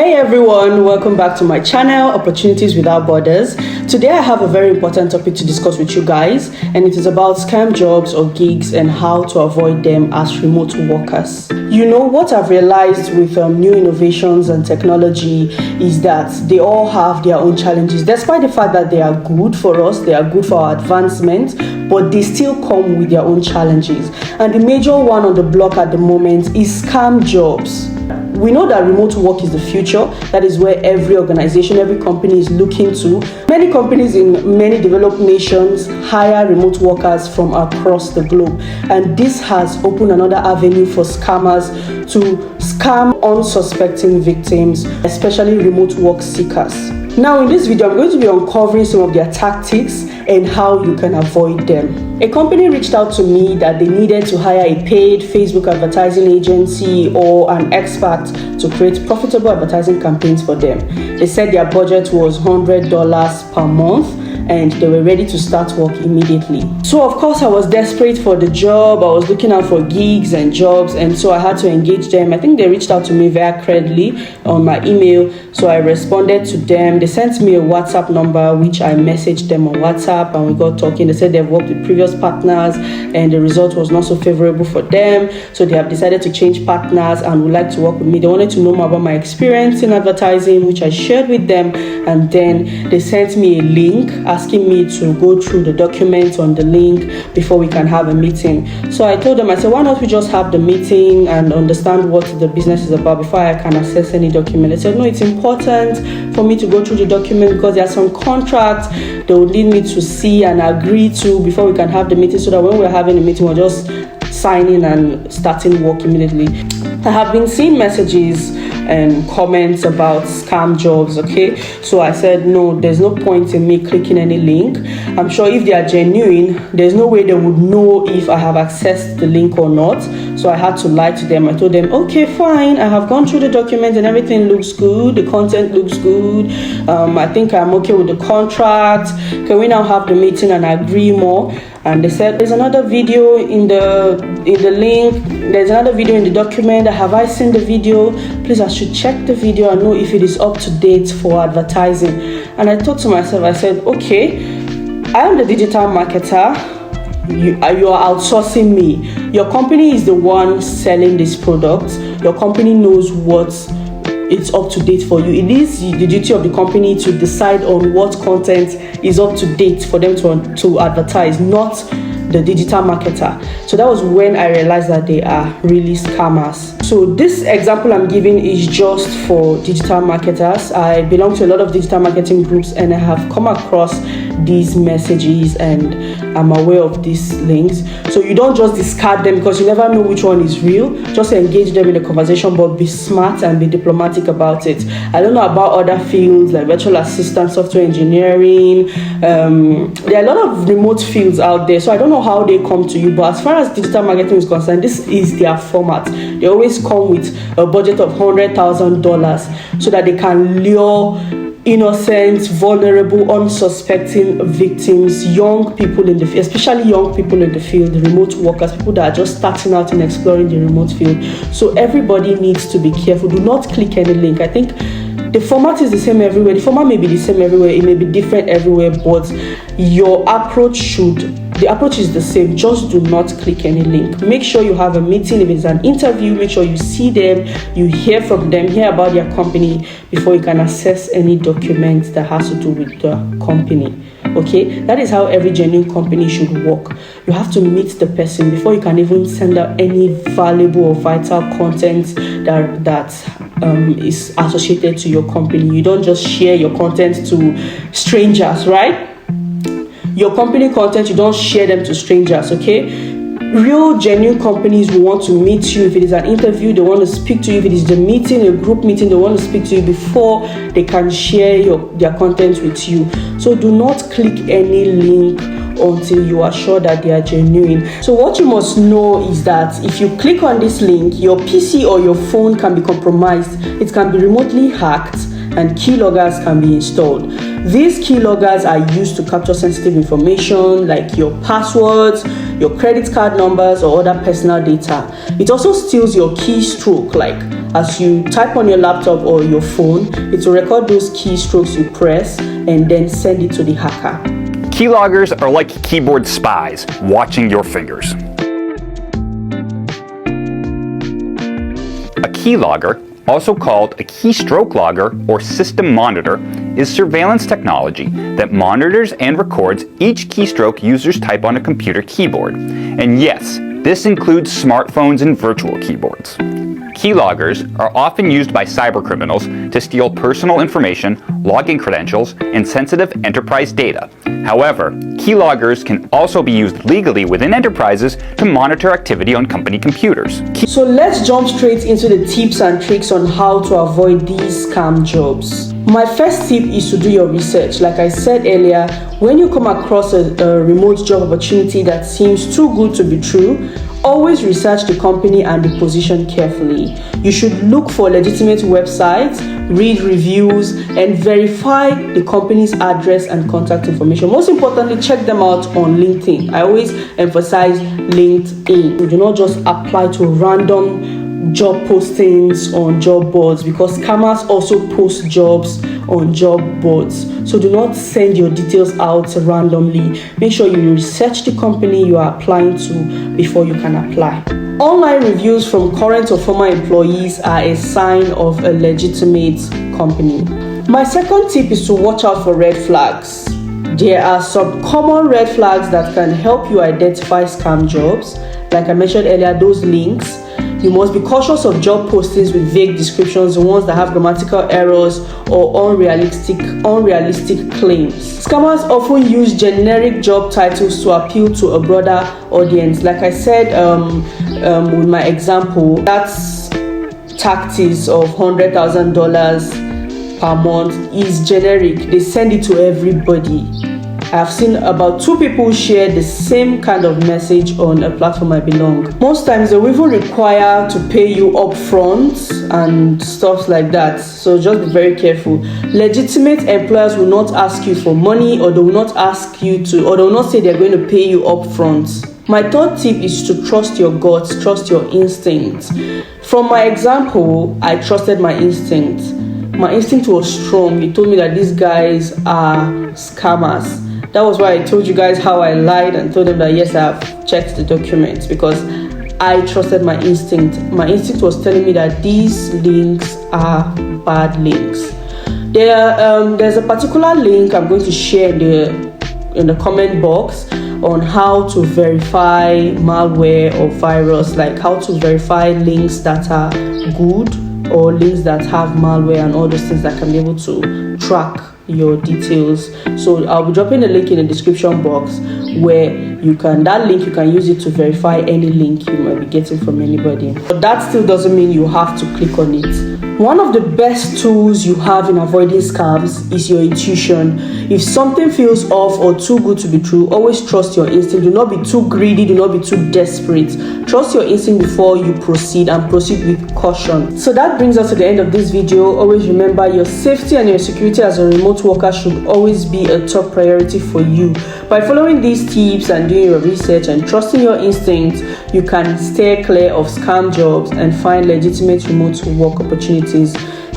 Hey everyone, welcome back to my channel, Opportunities Without Borders. Today I have a very important topic to discuss with you guys, and it is about scam jobs or gigs and how to avoid them as remote workers. You know, what I've realized with new innovations and technology is that they all have their own challenges. Despite the fact that they are good for us, they are good for our advancement, but they still come with their own challenges. And the major one on the block at the moment is scam jobs. We know that remote work is the future. That is where every organization, every company is looking to. Many companies in many developed nations hire remote workers from across the globe. And this has opened another avenue for scammers to scam unsuspecting victims, especially remote work seekers. Now in this video, I'm going to be uncovering some of their tactics and how you can avoid them. A company reached out to me that they needed to hire a paid Facebook advertising agency or an expert to create profitable advertising campaigns for them. They said their budget was $100 per month and they were ready to start work immediately. So of course I was desperate for the job. I was looking out for gigs and jobs, and so I had to engage them. I think they reached out to me via Credly on my email, so I responded to them. They sent me a WhatsApp number, which I messaged them on WhatsApp, and we got talking. They said they've worked with previous partners and the result was not so favorable for them, so they have decided to change partners and would like to work with me. They wanted to know more about my experience in advertising, which I shared with them, and then they sent me a link asking me to go through the documents on the link before we can have a meeting. So I told them, I said, why not we just have the meeting and understand what the business is about before I can access any document. They said, no, it's important for me to go through the document because there are some contracts they would need me to see and agree to before we can have the meeting, so that when we're having a meeting, we're just signing and starting work immediately. I have been seeing messages and comments about scam jobs, okay? So I said, no, there's no point in me clicking any link. I'm sure if they are genuine, there's no way they would know if I have accessed the link or not. So I had to lie to them. I told them, okay, fine, I have gone through the documents and everything looks good. The content looks good. I think I'm okay with the contract. Can we now have the meeting and agree more? And they said, there's another video in the link. There's another video in the document. Have I seen the video? Please, I should check the video and know if it is up to date for advertising. And I thought to myself, I said, okay, I am the digital marketer. You are outsourcing me. Your company is the one selling this product. Your company knows what it's up to date for you. It is the duty of the company to decide on what content is up to date for them to advertise, not the digital marketer. So that was when I realized that they are really scammers. So this example I'm giving is just for digital marketers. I belong to a lot of digital marketing groups and I have come across these messages and I'm aware of these links. So you don't just discard them because you never know which one is real. Just engage them in a conversation, but be smart and be diplomatic about it. I don't know about other fields like virtual assistant, software engineering. There are a lot of remote fields out there, so I don't know how they come to you, but as far as digital marketing is concerned, this is their format. They always come with a budget of $100,000 so that they can lure innocent, vulnerable, unsuspecting victims, young people in the field, especially young people in the field, remote workers, people that are just starting out and exploring the remote field. So everybody needs to be careful. Do not click any link. I think the format is the same everywhere. The format may be the same everywhere. It may be different everywhere, but your approach the approach is the same. Just do not click any link. Make sure you have a meeting. If it's an interview, make sure you see them, you hear from them, hear about their company before you can access any document that has to do with the company. Okay, that is how every genuine company should work. You have to meet the person before you can even send out any valuable or vital content that is associated to your company. You don't just share your content to strangers, right? Your company content, you don't share them to strangers, okay? Real, genuine companies will want to meet you. If it is an interview, they want to speak to you. If it is the meeting, a group meeting, they want to speak to you before they can share their content with you. So do not click any link until you are sure that they are genuine. So what you must know is that if you click on this link, your PC or your phone can be compromised. It can be remotely hacked and keyloggers can be installed. These keyloggers are used to capture sensitive information like your passwords, your credit card numbers, or other personal data. It also steals your keystroke like As you type on your laptop or your phone, it will record those keystrokes you press and then send it to the hacker. Keyloggers are like keyboard spies watching your fingers. A keylogger, also called a keystroke logger or system monitor, is surveillance technology that monitors and records each keystroke users type on a computer keyboard. And yes, this includes smartphones and virtual keyboards. Keyloggers are often used by cybercriminals to steal personal information, login credentials, and sensitive enterprise data. However, keyloggers can also be used legally within enterprises to monitor activity on company computers. So let's jump straight into the tips and tricks on how to avoid these scam jobs. My first tip is to do your research. Like I said earlier, when you come across a remote job opportunity that seems too good to be true, always research the company and the position carefully. You should look for legitimate websites, read reviews, and verify the company's address and contact information. Most importantly, check them out on LinkedIn. I always emphasize LinkedIn. You do not just apply to random job postings on job boards, because scammers also post jobs on job boards. So do not send your details out randomly. Make sure you research the company you are applying to before you can apply. Online reviews from current or former employees are a sign of a legitimate company. My second tip is to watch out for red flags. There are some common red flags that can help you identify scam jobs. Like I mentioned earlier, those links. You must be cautious of job postings with vague descriptions, the ones that have grammatical errors or unrealistic claims. Scammers often use generic job titles to appeal to a broader audience. Like I said with my example, that's tactics of $100,000 per month is generic. They send it to everybody. I've seen about 2 people share the same kind of message on a platform I belong. Most times they will even require to pay you up front and stuff like that. So just be very careful. Legitimate employers will not ask you for money, or they will not ask you to, or they will not say they're going to pay you up front. My third tip is to trust your guts, trust your instincts. From my example, I trusted my instinct. My instinct was strong. It told me that these guys are scammers. That was why I told you guys how I lied and told them that yes, I've checked the documents, because I trusted my instinct. My instinct was telling me that these links are bad links. There's a particular link I'm going to share in the comment box on how to verify malware or virus, like how to verify links that are good or links that have malware and all those things that can be able to track your details. So I'll be dropping a link in the description box where you can use it to verify any link you might be getting from anybody. But that still doesn't mean you have to click on it. One of the best tools you have in avoiding scams is your intuition. If something feels off or too good to be true, always trust your instinct. Do not be too greedy, do not be too desperate. Trust your instinct before you proceed, and proceed with caution. So that brings us to the end of this video. Always remember, your safety and your security as a remote worker should always be a top priority for you. By following these tips and doing your research and trusting your instincts, you can stay clear of scam jobs and find legitimate remote work opportunities.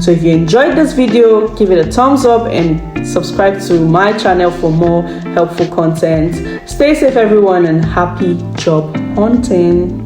So if you enjoyed this video, give it a thumbs up and subscribe to my channel for more helpful content. Stay safe everyone, and happy job hunting.